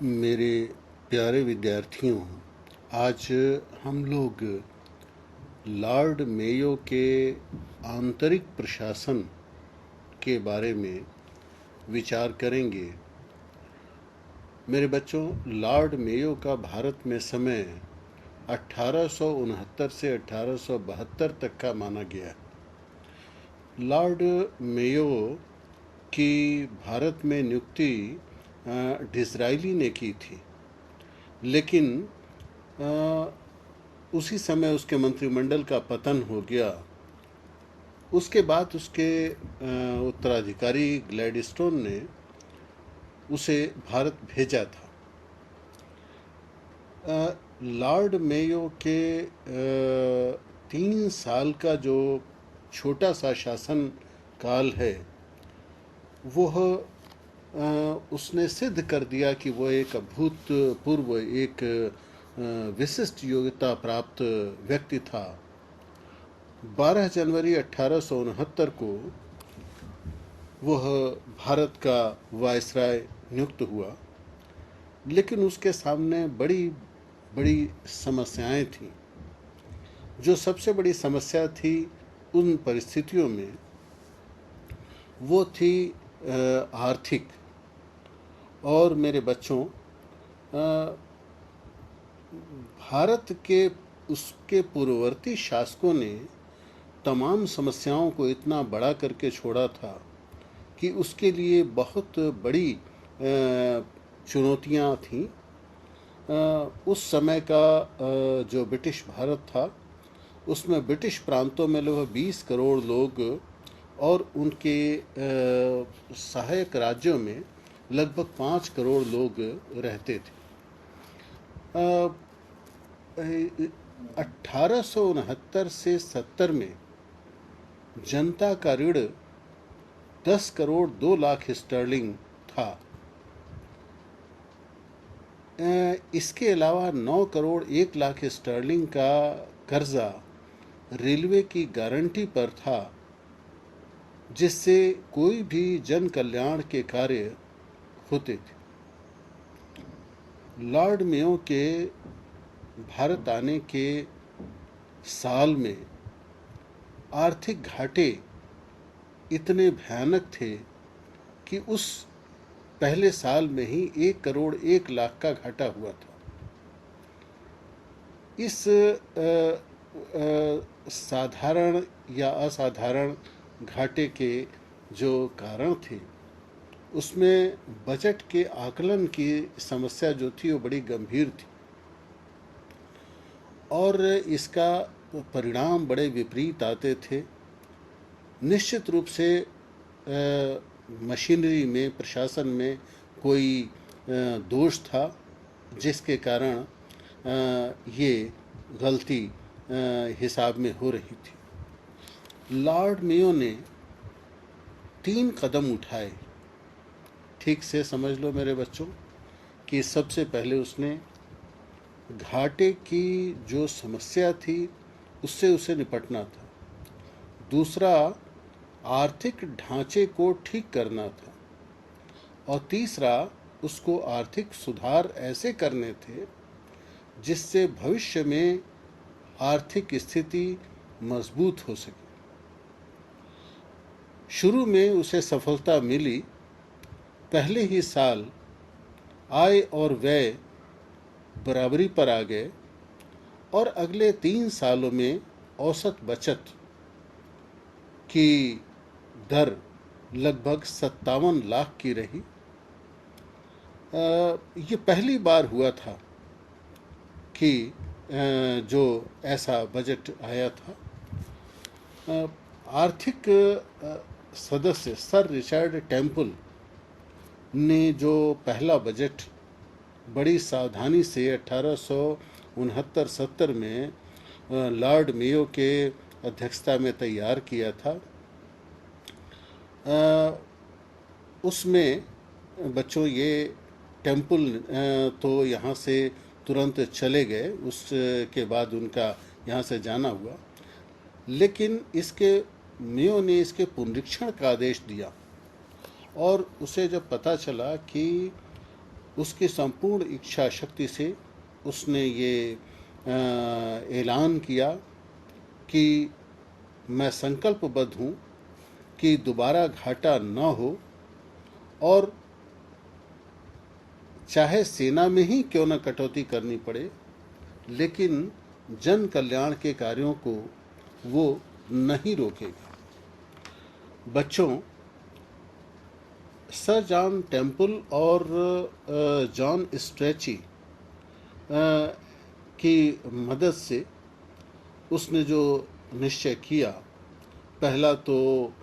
मेरे प्यारे विद्यार्थियों, आज हम लोग लॉर्ड मेयो के आंतरिक प्रशासन के बारे में विचार करेंगे। मेरे बच्चों, लॉर्ड मेयो का भारत में समय 1869 से 1872 तक का माना गया। लॉर्ड मेयो की भारत में नियुक्ति डिज़रायली ने की थी, लेकिन उसी समय उसके मंत्रिमंडल का पतन हो गया। उसके बाद उसके उत्तराधिकारी ग्लैडस्टोन ने उसे भारत भेजा था। लॉर्ड मेयो के 3 साल का जो छोटा सा शासन काल है, वह उसने सिद्ध कर दिया कि वह एक अभूतपूर्व, एक विशिष्ट योग्यता प्राप्त व्यक्ति था। 12 जनवरी 1869 को वह भारत का वायसराय नियुक्त हुआ, लेकिन उसके सामने बड़ी बड़ी समस्याएं थीं। जो सबसे बड़ी समस्या थी उन परिस्थितियों में, वो थी आर्थिक। और मेरे बच्चों, भारत के उसके पूर्ववर्ती शासकों ने तमाम समस्याओं को इतना बड़ा करके छोड़ा था कि उसके लिए बहुत बड़ी चुनौतियां थीं। उस समय का जो ब्रिटिश भारत था, उसमें ब्रिटिश प्रांतों में लगभग 20 करोड़ लोग और उनके सहायक राज्यों में लगभग 5 करोड़ लोग रहते थे। 1869 से 70 में जनता का ऋण 10 करोड़ 2 लाख स्टर्लिंग था। इसके अलावा 9 करोड़ 1 लाख स्टर्लिंग का कर्जा रेलवे की गारंटी पर था, जिससे कोई भी जन कल्याण के कार्य होते थे। लॉर्ड मेयो के भारत आने के साल में आर्थिक घाटे इतने भयानक थे कि उस पहले साल में ही 1 करोड़ 1 लाख का घाटा हुआ था। इस साधारण या असाधारण घाटे के जो कारण थे, उसमें बजट के आकलन की समस्या जो थी वो बड़ी गंभीर थी, और इसका परिणाम बड़े विपरीत आते थे। निश्चित रूप से मशीनरी में, प्रशासन में कोई दोष था, जिसके कारण ये गलती हिसाब में हो रही थी। लॉर्ड मेयो ने 3 कदम उठाए। ठीक से समझ लो मेरे बच्चों कि सबसे पहले उसने घाटे की जो समस्या थी उससे उसे निपटना था। दूसरा, आर्थिक ढांचे को ठीक करना था। और तीसरा, उसको आर्थिक सुधार ऐसे करने थे जिससे भविष्य में आर्थिक स्थिति मजबूत हो सके। शुरू में उसे सफलता मिली। पहले ही साल आय और व्यय बराबरी पर आ गए, और अगले 3 सालों में औसत बचत की दर लगभग 57 लाख की रही। ये पहली बार हुआ था कि जो ऐसा बजट आया था। आर्थिक सदस्य सर रिचर्ड टेम्पल ने जो पहला बजट बड़ी सावधानी से 1869-70 में लॉर्ड मेयो के अध्यक्षता में तैयार किया था, उसमें बच्चों ये टेम्पल तो यहाँ से तुरंत चले गए, उसके बाद उनका यहाँ से जाना हुआ, लेकिन इसके मेयो ने इसके पुनरीक्षण का आदेश दिया। और उसे जब पता चला कि उसकी संपूर्ण इच्छा शक्ति से उसने ये ऐलान किया कि मैं संकल्पबद्ध हूँ कि दोबारा घाटा न हो, और चाहे सेना में ही क्यों न कटौती करनी पड़े, लेकिन जन कल्याण के कार्यों को वो नहीं रोकेगा। बच्चों, सर जॉन टेम्पल और जॉन स्ट्रेची की मदद से उसने जो निश्चय किया, पहला तो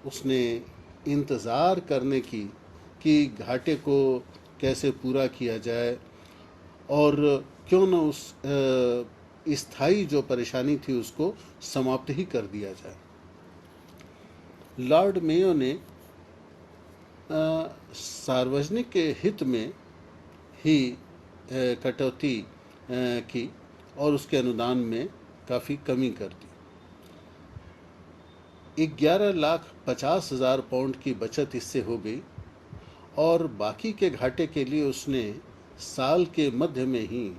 उसने इंतज़ार करने की कि घाटे को कैसे पूरा किया जाए और क्यों न उस स्थायी जो परेशानी थी उसको समाप्त ही कर दिया जाए। लॉर्ड मेयो ने सार्वजनिक के हित में ही कटौती की और उसके अनुदान में काफ़ी कमी कर दी। 11,50,000 पाउंड की बचत इससे हो गई और बाकी के घाटे के लिए उसने साल के मध्य में ही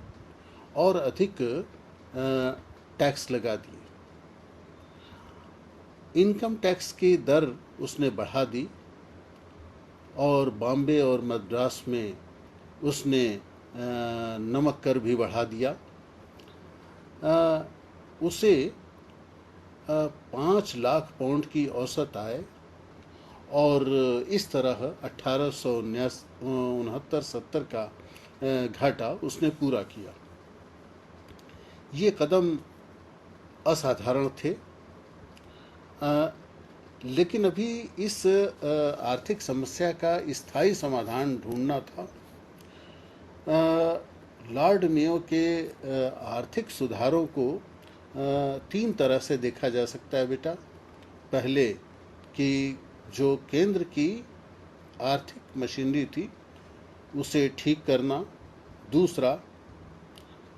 और अधिक टैक्स लगा दिए। इनकम टैक्स की दर उसने बढ़ा दी और बॉम्बे और मद्रास में उसने नमक कर भी बढ़ा दिया। उसे 5 लाख पाउंड की औसत आय और इस तरह 1869-70 का घाटा उसने पूरा किया। ये कदम असाधारण थे, लेकिन अभी इस आर्थिक समस्या का स्थायी समाधान ढूंढना था। लॉर्ड मेयो के आर्थिक सुधारों को 3 तरह से देखा जा सकता है बेटा। पहले कि जो केंद्र की आर्थिक मशीनरी थी उसे ठीक करना, दूसरा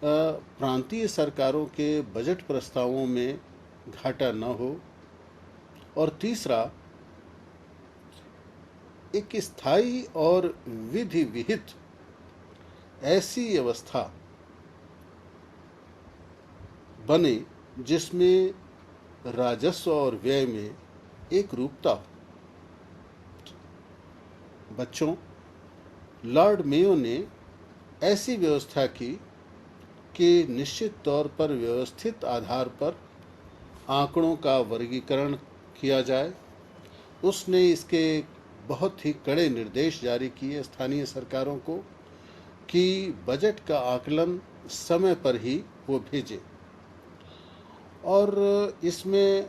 प्रांतीय सरकारों के बजट प्रस्तावों में घाटा न हो, और तीसरा एक स्थायी और विधि विहित ऐसी व्यवस्था बने जिसमें राजस्व और व्यय में एक रूपता हो। बच्चों, लॉर्ड मेयो ने ऐसी व्यवस्था की कि निश्चित तौर पर व्यवस्थित आधार पर आंकड़ों का वर्गीकरण किया जाए। उसने इसके बहुत ही कड़े निर्देश जारी किए स्थानीय सरकारों को कि बजट का आकलन समय पर ही वो भेजे, और इसमें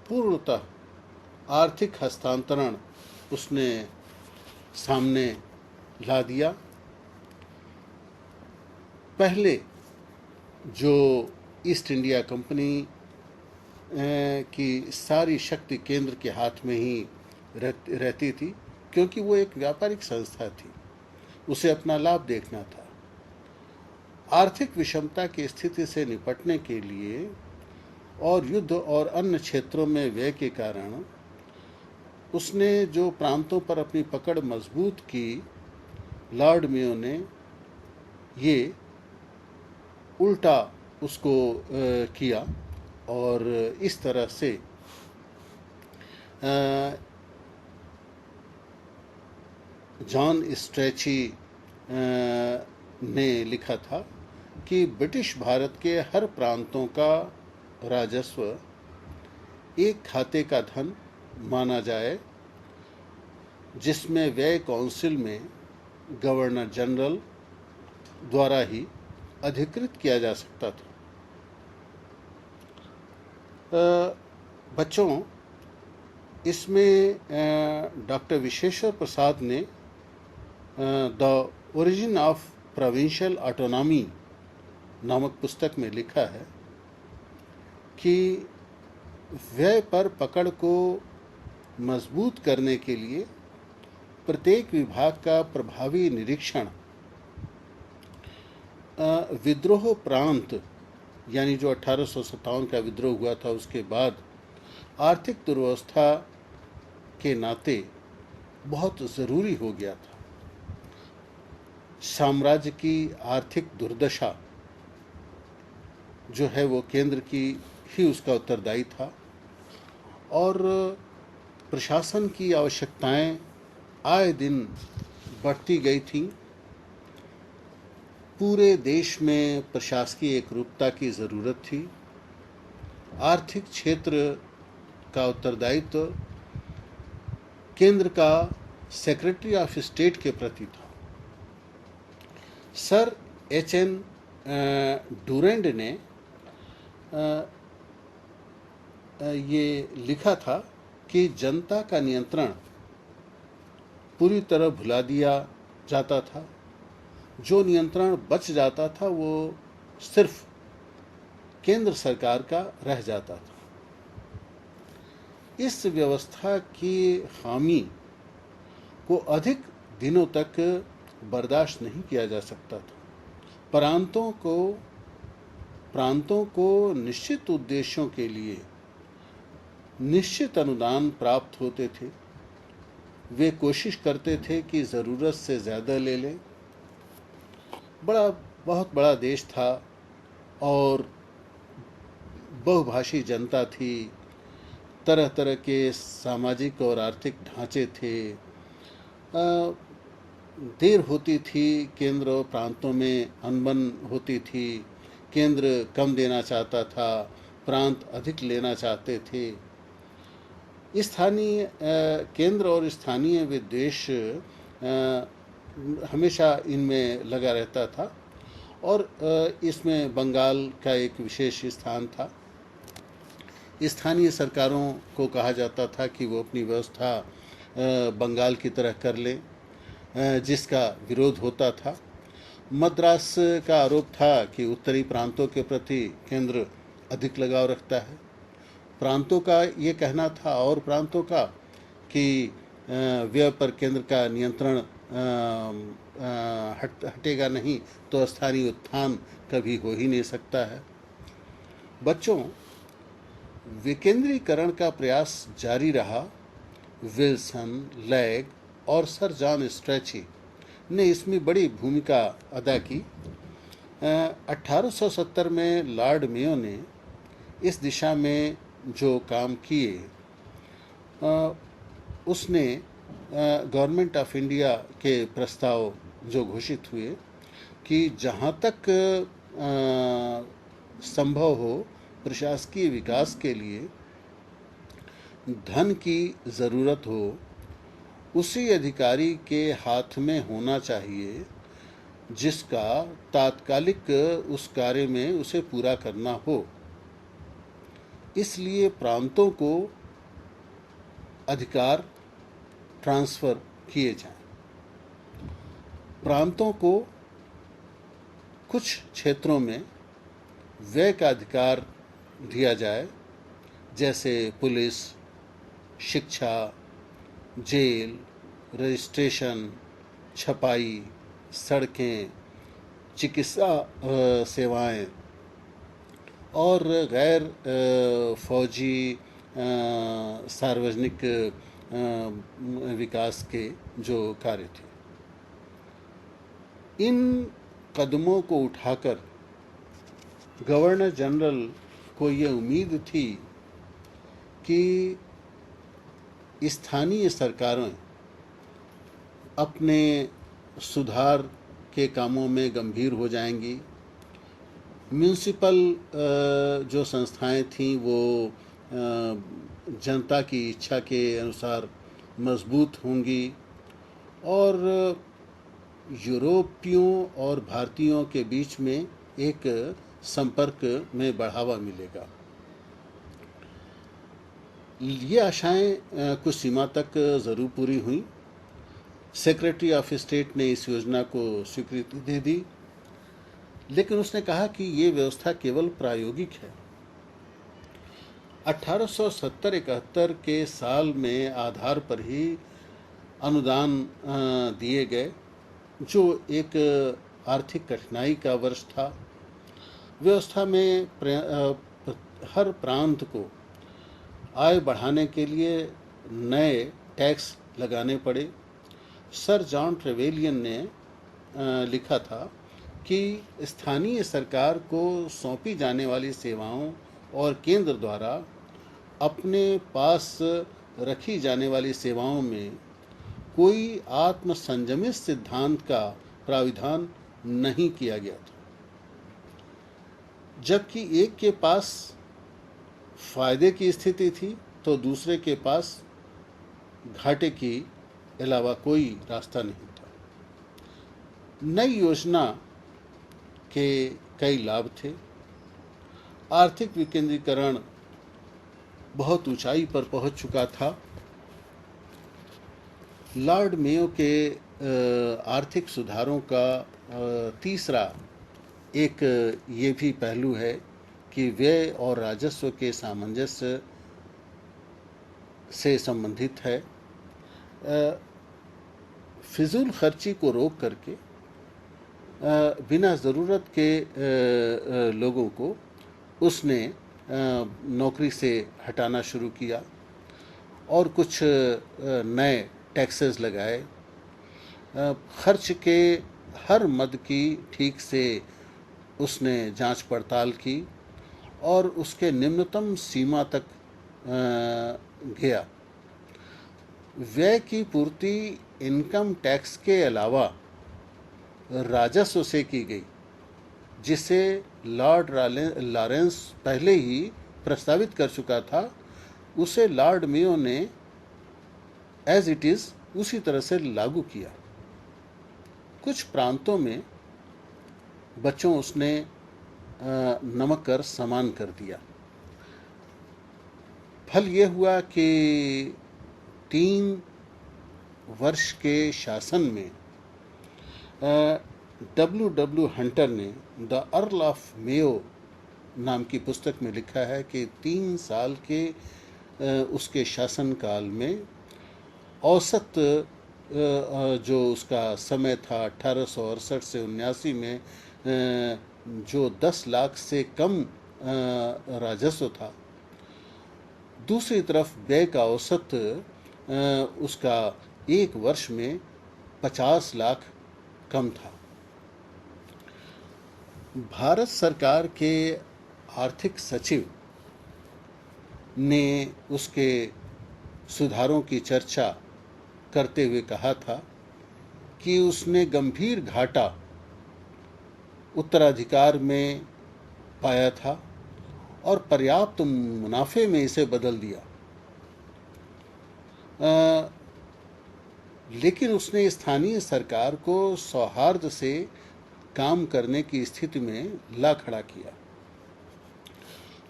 पूर्णतः आर्थिक हस्तांतरण उसने सामने ला दिया। पहले जो ईस्ट इंडिया कंपनी की सारी शक्ति केंद्र के हाथ में ही रहती थी, क्योंकि वो एक व्यापारिक संस्था थी, उसे अपना लाभ देखना था। आर्थिक विषमता की स्थिति से निपटने के लिए और युद्ध और अन्य क्षेत्रों में व्यय के कारण उसने जो प्रांतों पर अपनी पकड़ मजबूत की, लॉर्ड मेयो ने ये उल्टा उसको किया और इस तरह से जॉन स्ट्रेची ने लिखा था कि ब्रिटिश भारत के हर प्रांतों का राजस्व एक खाते का धन माना जाए, जिसमें व्यय काउंसिल में गवर्नर जनरल द्वारा ही अधिकृत किया जा सकता था। बच्चों, इसमें डॉक्टर विश्वेश्वर प्रसाद ने the origin of provincial autonomy नामक पुस्तक में लिखा है कि व्यय पर पकड़ को मजबूत करने के लिए प्रत्येक विभाग का प्रभावी निरीक्षण विद्रोह प्रांत, यानी जो 1857 का विद्रोह हुआ था उसके बाद आर्थिक दुर्व्यवस्था के नाते बहुत ज़रूरी हो गया था। साम्राज्य की आर्थिक दुर्दशा जो है वो केंद्र की ही उसका उत्तरदायी था, और प्रशासन की आवश्यकताएं आए दिन बढ़ती गई थीं। पूरे देश में प्रशासकीय एकरूपता की ज़रूरत थी। आर्थिक क्षेत्र का उत्तरदायित्व केंद्र का सेक्रेटरी ऑफ स्टेट के प्रति था। Sir H.N. डुरैंड ने ये लिखा था कि जनता का नियंत्रण पूरी तरह भुला दिया जाता था। जो नियंत्रण बच जाता था वो सिर्फ केंद्र सरकार का रह जाता था। इस व्यवस्था की खामी को अधिक दिनों तक बर्दाश्त नहीं किया जा सकता था। प्रांतों को निश्चित उद्देश्यों के लिए निश्चित अनुदान प्राप्त होते थे। वे कोशिश करते थे कि ज़रूरत से ज़्यादा ले लें। बहुत बड़ा देश था और बहुभाषी जनता थी। तरह तरह के सामाजिक और आर्थिक ढांचे थे। देर होती थी, केंद्र और प्रांतों में अनबन होती थी। केंद्र कम देना चाहता था, प्रांत अधिक लेना चाहते थे। स्थानीय केंद्र और स्थानीय विद्वेष हमेशा इनमें लगा रहता था, और इसमें बंगाल का एक विशेष स्थान था। स्थानीय सरकारों को कहा जाता था कि वो अपनी व्यवस्था बंगाल की तरह कर लें, जिसका विरोध होता था। मद्रास का आरोप था कि उत्तरी प्रांतों के प्रति केंद्र अधिक लगाव रखता है। प्रांतों का ये कहना था, और प्रांतों का, कि व्यय पर केंद्र का नियंत्रण हटेगा नहीं तो स्थानीय उत्थान कभी हो ही नहीं सकता है। बच्चों, विकेंद्रीकरण का प्रयास जारी रहा। विल्सन, लैग और सर जॉन स्ट्रेची ने इसमें बड़ी भूमिका अदा की। 1870 में लॉर्ड मेयो ने इस दिशा में जो काम किए, उसने गवर्नमेंट ऑफ इंडिया के प्रस्ताव जो घोषित हुए कि जहाँ तक संभव हो प्रशासकीय विकास के लिए धन की ज़रूरत हो, उसी अधिकारी के हाथ में होना चाहिए जिसका तात्कालिक उस कार्य में उसे पूरा करना हो। इसलिए प्रांतों को अधिकार ट्रांसफ़र किए जाएं। प्रांतों को कुछ क्षेत्रों में व्यय का अधिकार दिया जाए, जैसे पुलिस, शिक्षा, जेल, रजिस्ट्रेशन, छपाई, सड़कें, चिकित्सा सेवाएं और गैर फौजी सार्वजनिक विकास के जो कार्य थे। इन कदमों को उठाकर गवर्नर जनरल को ये उम्मीद थी कि स्थानीय सरकारें अपने सुधार के कामों में गंभीर हो जाएंगी। म्यूनिसिपल जो संस्थाएं थीं वो जनता की इच्छा के अनुसार मजबूत होंगी और यूरोपियों और भारतीयों के बीच में एक संपर्क में बढ़ावा मिलेगा। ये आशाएं कुछ सीमा तक ज़रूर पूरी हुई। सेक्रेटरी ऑफ स्टेट ने इस योजना को स्वीकृति दे दी, लेकिन उसने कहा कि ये व्यवस्था केवल प्रायोगिक है। 1870-71 के साल में आधार पर ही अनुदान दिए गए, जो एक आर्थिक कठिनाई का वर्ष था। व्यवस्था में हर प्रांत को आय बढ़ाने के लिए नए टैक्स लगाने पड़े। सर जॉन ट्रेवेलियन ने लिखा था कि स्थानीय सरकार को सौंपी जाने वाली सेवाओं और केंद्र द्वारा अपने पास रखी जाने वाली सेवाओं में कोई आत्म संयमित सिद्धांत का प्राविधान नहीं किया गया था, जबकि एक के पास फायदे की स्थिति थी तो दूसरे के पास घाटे के अलावा कोई रास्ता नहीं था। नई योजना के कई लाभ थे। आर्थिक विकेंद्रीकरण बहुत ऊंचाई पर पहुंच चुका था। लॉर्ड मेयो के आर्थिक सुधारों का तीसरा एक ये भी पहलू है कि व्यय और राजस्व के सामंजस्य से संबंधित है। फिजूल खर्ची को रोक करके बिना ज़रूरत के लोगों को उसने नौकरी से हटाना शुरू किया और कुछ नए टैक्सेस लगाए। खर्च के हर मद की ठीक से उसने जांच पड़ताल की और उसके निम्नतम सीमा तक गया। व्यय की पूर्ति इनकम टैक्स के अलावा राजस्व से की गई, जिसे लॉर्ड लॉरेंस पहले ही प्रस्तावित कर चुका था। उसे लॉर्ड मेयो ने एज इट इज़ उसी तरह से लागू किया। कुछ प्रांतों में बच्चों उसने नमक कर समान कर दिया। फल ये हुआ कि 3 वर्ष के शासन में W. हंटर ने द अर्ल ऑफ मेयो नाम की पुस्तक में लिखा है कि 3 साल के उसके शासनकाल में औसत जो उसका समय था 1868 से 79 में जो 10 लाख से कम राजस्व था, दूसरी तरफ व्यय का औसत उसका 1 वर्ष में 50 लाख कम था। भारत सरकार के आर्थिक सचिव ने उसके सुधारों की चर्चा करते हुए कहा था कि उसने गंभीर घाटा उत्तराधिकार में पाया था और पर्याप्त मुनाफे में इसे बदल दिया। लेकिन उसने स्थानीय सरकार को सौहार्द से काम करने की स्थिति में ला खड़ा किया।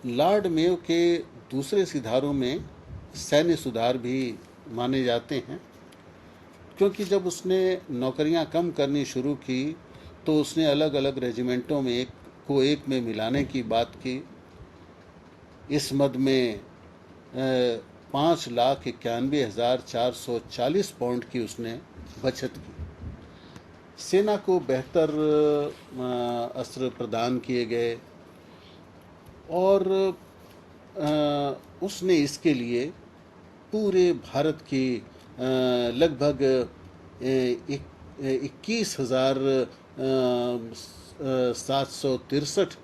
लॉर्ड मेयो के दूसरे सुधारों में सैन्य सुधार भी माने जाते हैं, क्योंकि जब उसने नौकरियां कम करनी शुरू की तो उसने अलग अलग रेजिमेंटों में एक में मिलाने की बात की। इस मद में 5,91,440 पाउंड की उसने बचत की। सेना को बेहतर अस्त्र प्रदान किए गए और उसने इसके लिए पूरे भारत की लगभग 21,763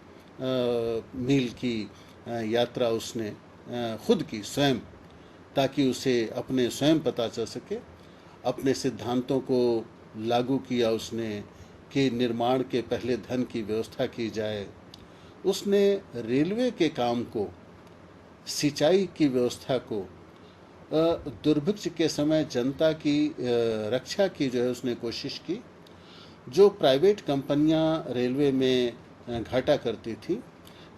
मील की यात्रा उसने खुद की स्वयं, ताकि उसे अपने स्वयं पता चल सके। अपने सिद्धांतों को लागू किया उसने कि निर्माण के पहले धन की व्यवस्था की जाए। उसने रेलवे के काम को, सिंचाई की व्यवस्था को, दुर्भिक्ष के समय जनता की रक्षा की जो है उसने कोशिश की। जो प्राइवेट कंपनियां रेलवे में घाटा करती थी,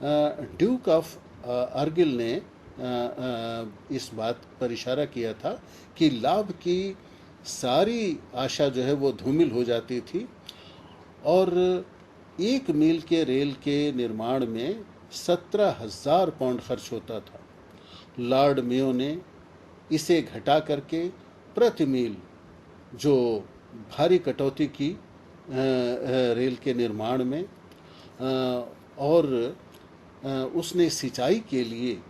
ड्यूक ऑफ अर्गिल ने इस बात पर इशारा किया था कि लाभ की सारी आशा जो है वो धूमिल हो जाती थी और 1 मील के रेल के निर्माण में 17,000 पाउंड खर्च होता था। लॉर्ड मेयो ने इसे घटा करके प्रति मील जो भारी कटौती की रेल के निर्माण में, और उसने सिंचाई के लिए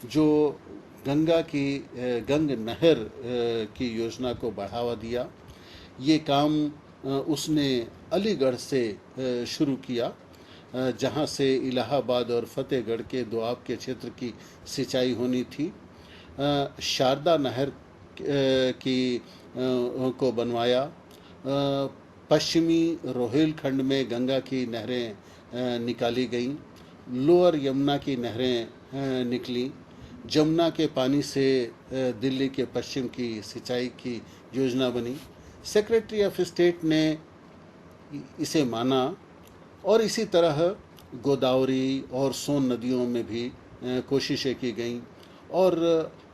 जो गंग नहर की योजना को बढ़ावा दिया। ये काम उसने अलीगढ़ से शुरू किया, जहाँ से इलाहाबाद और फतेहगढ़ के दोआब के क्षेत्र की सिंचाई होनी थी। शारदा नहर की को बनवाया। पश्चिमी रोहिलखंड में गंगा की नहरें निकाली गईं। लोअर यमुना की नहरें निकली। जमुना के पानी से दिल्ली के पश्चिम की सिंचाई की योजना बनी। सेक्रेटरी ऑफ स्टेट ने इसे माना और इसी तरह गोदावरी और सोन नदियों में भी कोशिशें की गईं और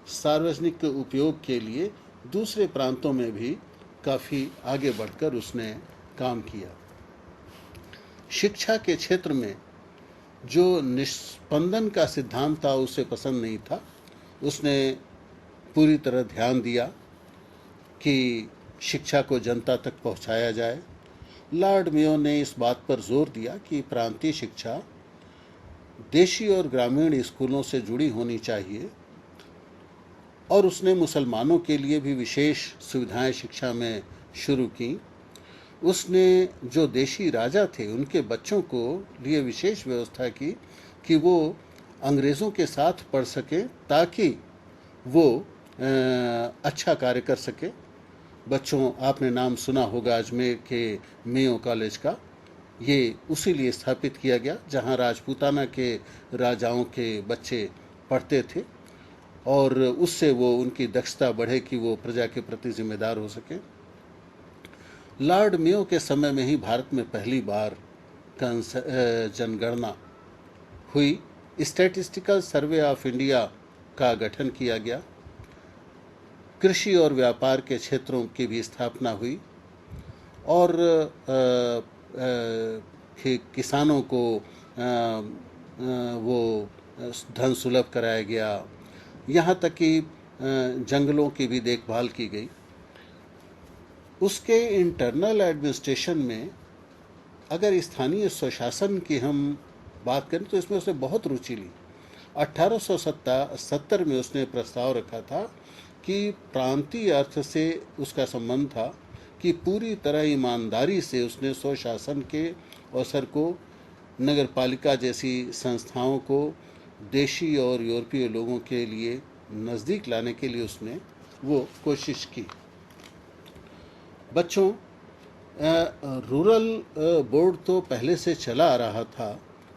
सार्वजनिक उपयोग के लिए दूसरे प्रांतों में भी काफ़ी आगे बढ़कर उसने काम किया। शिक्षा के क्षेत्र में जो निष्पंदन का सिद्धांत था उसे पसंद नहीं था। उसने पूरी तरह ध्यान दिया कि शिक्षा को जनता तक पहुंचाया जाए। लॉर्ड मेयो ने इस बात पर जोर दिया कि प्रांतीय शिक्षा देशी और ग्रामीण स्कूलों से जुड़ी होनी चाहिए और उसने मुसलमानों के लिए भी विशेष सुविधाएं शिक्षा में शुरू की। उसने जो देशी राजा थे उनके बच्चों को लिए विशेष व्यवस्था की कि वो अंग्रेज़ों के साथ पढ़ सकें ताकि वो अच्छा कार्य कर सके। बच्चों, आपने नाम सुना होगा अजमेर के मेयो कॉलेज का। ये उसी लिए स्थापित किया गया जहां राजपूताना के राजाओं के बच्चे पढ़ते थे और उससे वो उनकी दक्षता बढ़े कि वो प्रजा के प्रति जिम्मेदार हो सके। लॉर्ड मेयो के समय में ही भारत में पहली बार जनगणना हुई। स्टैटिस्टिकल सर्वे ऑफ इंडिया का गठन किया गया। कृषि और व्यापार के क्षेत्रों की भी स्थापना हुई और किसानों को वो धन सुलभ कराया गया। यहाँ तक कि जंगलों की भी देखभाल की गई। उसके इंटरनल एडमिनिस्ट्रेशन में अगर स्थानीय स्वशासन की हम बात करें तो इसमें उसने बहुत रुचि ली। 1870 में उसने प्रस्ताव रखा था कि प्रांतीय अर्थ से उसका संबंध था कि पूरी तरह ईमानदारी से उसने स्वशासन के अवसर को, नगरपालिका जैसी संस्थाओं को देशी और यूरोपीय लोगों के लिए नज़दीक लाने के लिए उसने वो कोशिश की। बच्चों, रूरल बोर्ड तो पहले से चला आ रहा था।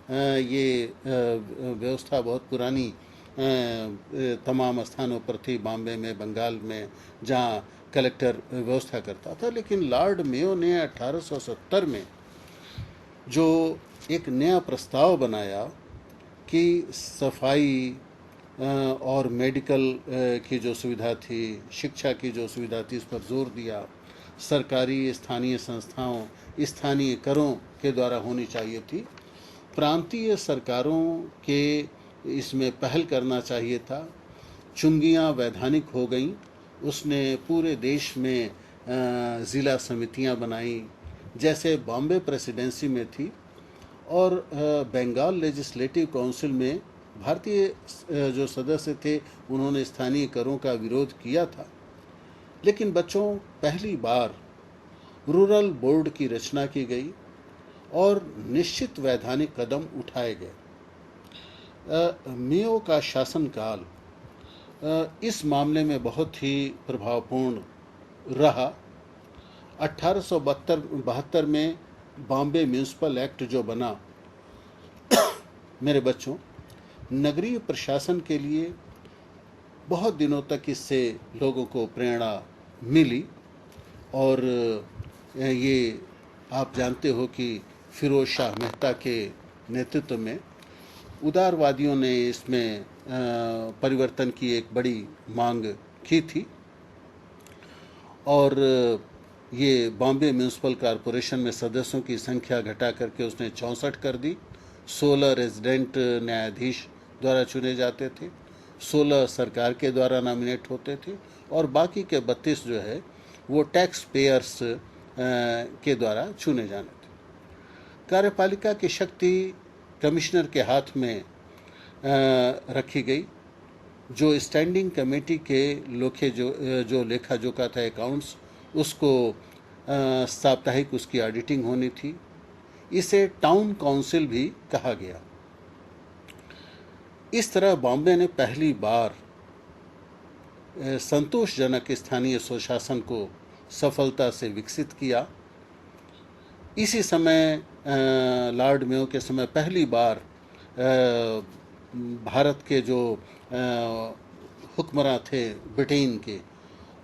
ये व्यवस्था बहुत पुरानी तमाम स्थानों पर थी, बॉम्बे में, बंगाल में, जहाँ कलेक्टर व्यवस्था करता था। लेकिन लॉर्ड मेयो ने 1870 में जो एक नया प्रस्ताव बनाया कि सफाई और मेडिकल की जो सुविधा थी, शिक्षा की जो सुविधा थी, इस पर जोर दिया। सरकारी स्थानीय संस्थाओं, स्थानीय करों के द्वारा होनी चाहिए थी। प्रांतीय सरकारों के इसमें पहल करना चाहिए था। चुंगियाँ वैधानिक हो गईं। उसने पूरे देश में ज़िला समितियां बनाई जैसे बॉम्बे प्रेसिडेंसी में थी और बंगाल लेजिस्लेटिव काउंसिल में भारतीय जो सदस्य थे उन्होंने स्थानीय करों का विरोध किया था। लेकिन बच्चों, पहली बार रूरल बोर्ड की रचना की गई और निश्चित वैधानिक कदम उठाए गए। मेयो का शासनकाल इस मामले में बहुत ही प्रभावपूर्ण रहा। 1872 में बॉम्बे म्यूनिसिपल एक्ट जो बना, मेरे बच्चों, नगरीय प्रशासन के लिए बहुत दिनों तक इससे लोगों को प्रेरणा मिली और ये आप जानते हो कि फिरोज शाह मेहता के नेतृत्व में उदारवादियों ने इसमें परिवर्तन की एक बड़ी मांग की थी और ये बॉम्बे म्यूनिसिपल कॉरपोरेशन में सदस्यों की संख्या घटा करके उसने 64 कर दी। 16 रेजिडेंट न्यायाधीश द्वारा चुने जाते थे, 16 सरकार के द्वारा नॉमिनेट होते थे और बाकी के 32 जो है वो टैक्स पेयर्स के द्वारा चुने जाने थे। कार्यपालिका की शक्ति कमिश्नर के हाथ में रखी गई, जो स्टैंडिंग कमेटी के जो लेखा जोखा था, अकाउंट्स, उसको साप्ताहिक उसकी ऑडिटिंग होनी थी। इसे टाउन काउंसिल भी कहा गया। इस तरह बॉम्बे ने पहली बार संतोषजनक स्थानीय स्वशासन को सफलता से विकसित किया। इसी समय लॉर्ड मेयो के समय पहली बार भारत के जो हुक्मरां थे ब्रिटेन के,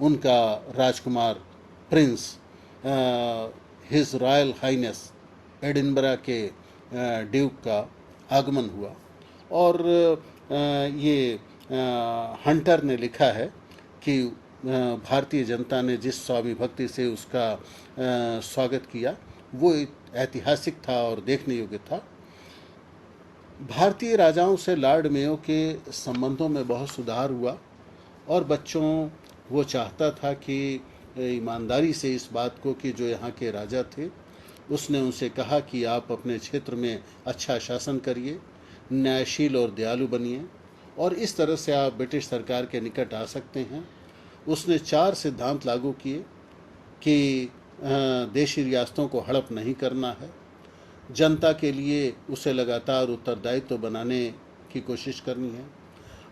उनका राजकुमार prince his royal highness Edinburgh के ड्यूक का आगमन हुआ। और ये हंटर ने लिखा है कि भारतीय जनता ने जिस स्वामी भक्ति से उसका स्वागत किया वो ऐतिहासिक था और देखने योग्य था। भारतीय राजाओं से लॉर्ड मेयो के संबंधों में बहुत सुधार हुआ और बच्चों वो चाहता था कि ईमानदारी से इस बात को कि जो यहाँ के राजा थे उसने उनसे कहा कि आप अपने क्षेत्र में अच्छा शासन करिए, न्यायशील और दयालु बनिए और इस तरह से आप ब्रिटिश सरकार के निकट आ सकते हैं। उसने 4 सिद्धांत लागू किए कि देशी रियासतों को हड़प नहीं करना है, जनता के लिए उसे लगातार उत्तरदायित्व बनाने की कोशिश करनी है,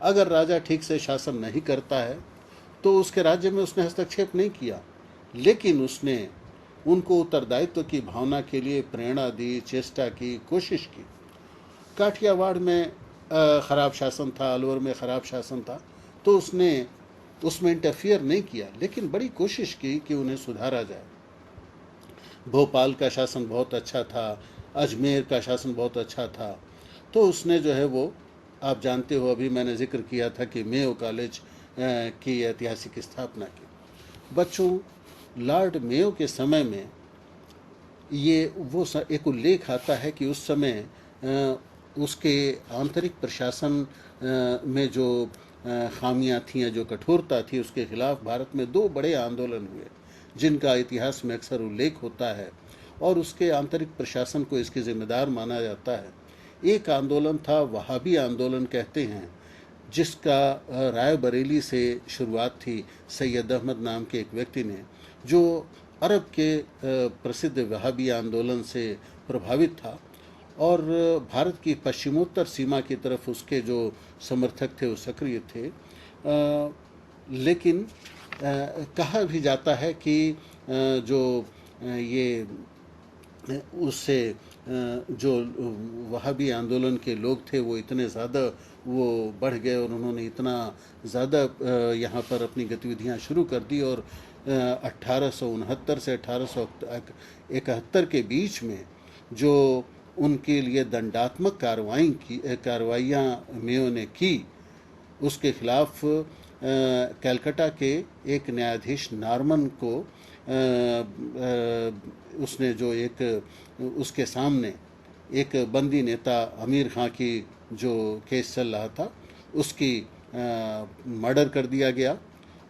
अगर राजा ठीक से शासन नहीं करता है तो उसके राज्य में उसने हस्तक्षेप नहीं किया, लेकिन उसने उनको उत्तरदायित्व की भावना के लिए प्रेरणा दी, चेष्टा की, कोशिश की। काठियावाड़ में ख़राब शासन था, अलवर में ख़राब शासन था, तो उसने उसमें इंटरफियर नहीं किया, लेकिन बड़ी कोशिश की कि उन्हें सुधारा जाए। भोपाल का शासन बहुत अच्छा था, अजमेर का शासन बहुत अच्छा था, तो उसने जो है वो, आप जानते हो अभी मैंने जिक्र किया था कि मेयो कॉलेज की ऐतिहासिक स्थापना की। बच्चों, लॉर्ड मेयो के समय में ये वो एक उल्लेख आता है कि उस समय उसके आंतरिक प्रशासन में जो खामियां थीं, जो कठोरता थी, उसके खिलाफ भारत में 2 बड़े आंदोलन हुए जिनका इतिहास में अक्सर उल्लेख होता है और उसके आंतरिक प्रशासन को इसके जिम्मेदार माना जाता है। एक आंदोलन था वहाबी आंदोलन कहते हैं, जिसका रायबरेली से शुरुआत थी। सैयद अहमद नाम के एक व्यक्ति ने, जो अरब के प्रसिद्ध वहाबी आंदोलन से प्रभावित था और भारत की पश्चिमोत्तर सीमा की तरफ उसके जो समर्थक थे वो सक्रिय थे। लेकिन कहा भी जाता है कि जो ये उससे जो वहाबी आंदोलन के लोग थे वो इतने ज़्यादा वो बढ़ गए और उन्होंने इतना ज़्यादा यहाँ पर अपनी गतिविधियाँ शुरू कर दी और 1869 से 1871 के बीच में जो उनके लिए दंडात्मक कार्रवाइयाँ मेयो ने की, उसके खिलाफ कलकत्ता के एक न्यायाधीश नॉर्मन को उसने जो एक उसके सामने एक बंदी नेता अमीर खां की जो केस चल रहा था उसकी मर्डर कर दिया गया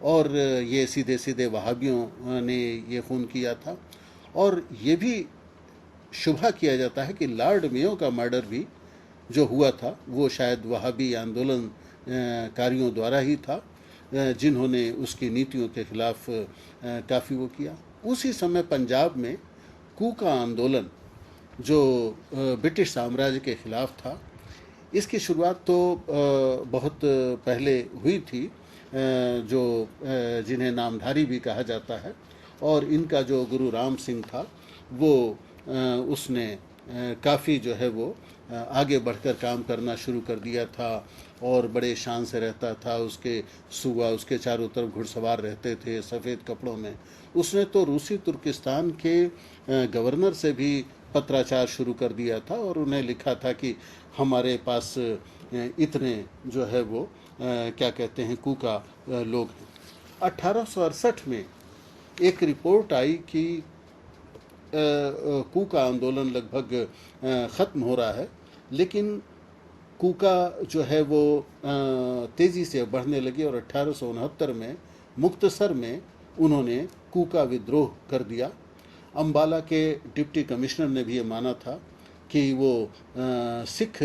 और ये सीधे सीधे वहाबियों ने ये खून किया था। और ये भी शुभा किया जाता है कि लॉर्ड मेयो का मर्डर भी जो हुआ था वो शायद वहाबी आंदोलन कारियों द्वारा ही था, जिन्होंने उसकी नीतियों के खिलाफ काफ़ी वो किया। उसी समय पंजाब में कूका आंदोलन जो ब्रिटिश साम्राज्य के खिलाफ था, इसकी शुरुआत तो बहुत पहले हुई थी, जो जिन्हें नामधारी भी कहा जाता है, और इनका जो गुरु राम सिंह था वो उसने काफ़ी जो है वो आगे बढ़कर काम करना शुरू कर दिया था और बड़े शान से रहता था। उसके सूबा, उसके चारों तरफ घुड़सवार रहते थे सफ़ेद कपड़ों में। उसने तो रूसी तुर्किस्तान के गवर्नर से भी पत्राचार शुरू कर दिया था और उन्हें लिखा था कि हमारे पास इतने जो है वो क्या कहते हैं कूका लोग हैं। 1868 में एक रिपोर्ट आई कि कूका आंदोलन लगभग ख़त्म हो रहा है, लेकिन कूका जो है वो तेज़ी से बढ़ने लगी और 1869 में मुक्तसर में उन्होंने कूका विद्रोह कर दिया। अम्बाला के डिप्टी कमिश्नर ने भी ये माना था कि वो सिख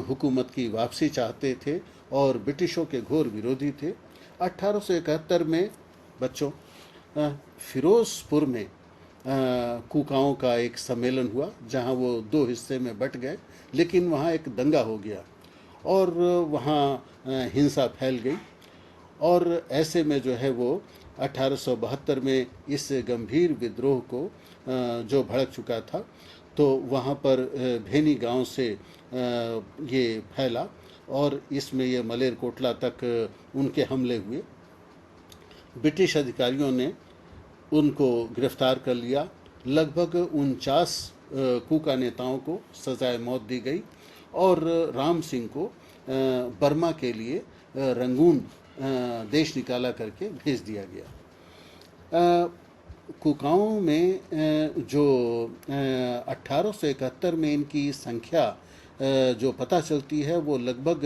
हुकूमत की वापसी चाहते थे और ब्रिटिशों के घोर विरोधी थे। 1871 में बच्चों फिरोजपुर में कूकाओं का एक सम्मेलन हुआ जहां वो दो हिस्से में बट गए, लेकिन वहां एक दंगा हो गया और वहां हिंसा फैल गई। और ऐसे में जो है वो 1872 में इस गंभीर विद्रोह को जो भड़क चुका था, तो वहाँ पर भेनी गांव से ये फैला और इसमें ये मलेरकोटला तक उनके हमले हुए। ब्रिटिश अधिकारियों ने उनको गिरफ्तार कर लिया। लगभग 49 कूका नेताओं को सजाए मौत दी गई और राम सिंह को बर्मा के लिए रंगून देश निकाला करके भेज दिया गया। कुकाओं में जो 1871 में इनकी संख्या जो पता चलती है वो लगभग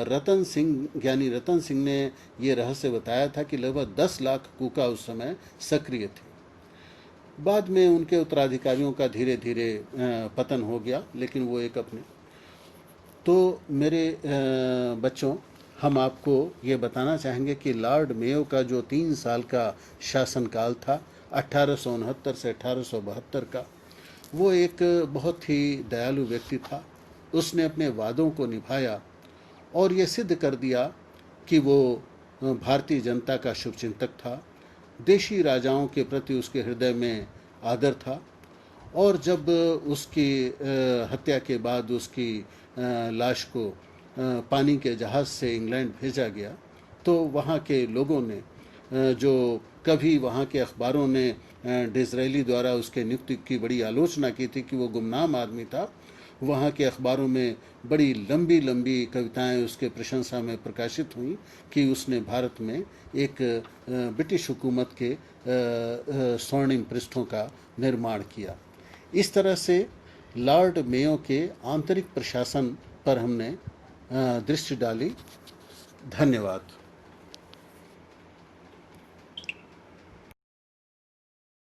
रतन सिंह, ज्ञानी रतन सिंह ने ये रहस्य बताया था कि लगभग 10 लाख कूका उस समय सक्रिय थे। बाद में उनके उत्तराधिकारियों का धीरे धीरे पतन हो गया, लेकिन वो एक अपने। तो मेरे बच्चों, हम आपको ये बताना चाहेंगे कि लॉर्ड मेयो का जो 3 साल का शासनकाल था 1869 से 1872 का, वो एक बहुत ही दयालु व्यक्ति था। उसने अपने वादों को निभाया और ये सिद्ध कर दिया कि वो भारतीय जनता का शुभचिंतक था। देशी राजाओं के प्रति उसके हृदय में आदर था और जब उसकी हत्या के बाद उसकी लाश को पानी के जहाज़ से इंग्लैंड भेजा गया, तो वहाँ के लोगों ने, जो कभी वहाँ के अखबारों ने डिज़रायली द्वारा उसके नियुक्ति की बड़ी आलोचना की थी कि वो गुमनाम आदमी था, वहाँ के अखबारों में बड़ी लंबी लंबी कविताएं उसके प्रशंसा में प्रकाशित हुई कि उसने भारत में एक ब्रिटिश हुकूमत के स्वर्णिम पृष्ठों का निर्माण किया। इस तरह से लॉर्ड मेयो के आंतरिक प्रशासन पर हमने दृष्टि डाली। धन्यवाद।